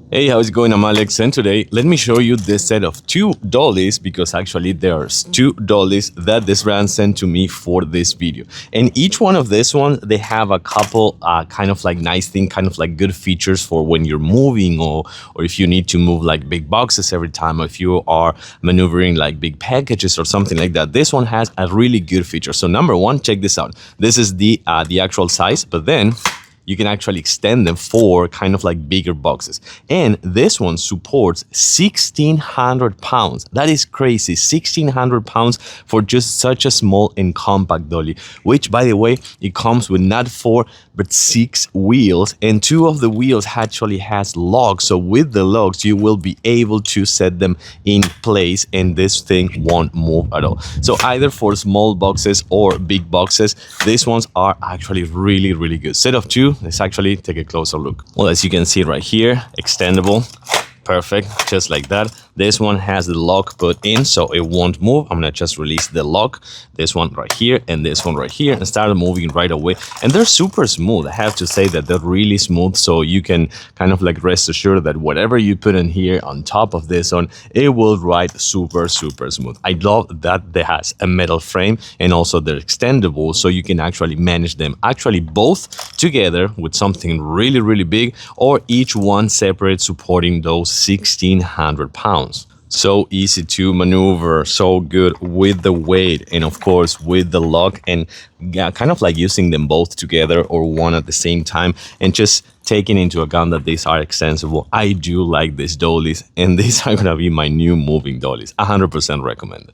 Hey, how's it going? I'm Alex, and today let me show you this set of two dollies, because actually there's two dollies that this brand sent to me for this video. And each one of this one, they have a couple kind of like nice thing, kind of like good features for when you're moving, or if you need to move like big boxes every time, or if you are maneuvering like big packages or something like that. This one has a really good feature. So number one, check this out. This is the actual size, but then you can actually extend them for kind of like bigger boxes. And this one supports 1,600 pounds. That is crazy, 1,600 pounds for just such a small and compact dolly, which by the way, it comes with not 4, but 6 wheels, and 2 of the wheels actually has locks. So with the locks, you will be able to set them in place and this thing won't move at all. So either for small boxes or big boxes, these ones are actually really, really good. Set of 2, let's actually take a closer look. Well, as you can see right here, extendable, perfect, just like that. This one has the lock put in, so it won't move. I'm gonna just release the lock, this one right here and this one right here, and start moving right away. And they're super smooth. I have to say that they're really smooth, so you can kind of like rest assured that whatever you put in here on top of this one, it will ride super, super smooth. I love that it has a metal frame, and also they're extendable, so you can actually manage them actually both together with something really, really big, or each one separate, supporting those 1,600 pounds. So easy to maneuver, so good with the weight, and of course with the lock, and yeah, kind of like using them both together or one at the same time, and just taking into account that these are extensible. I do like these dollies, and these are gonna be my new moving dollies. 100% recommended.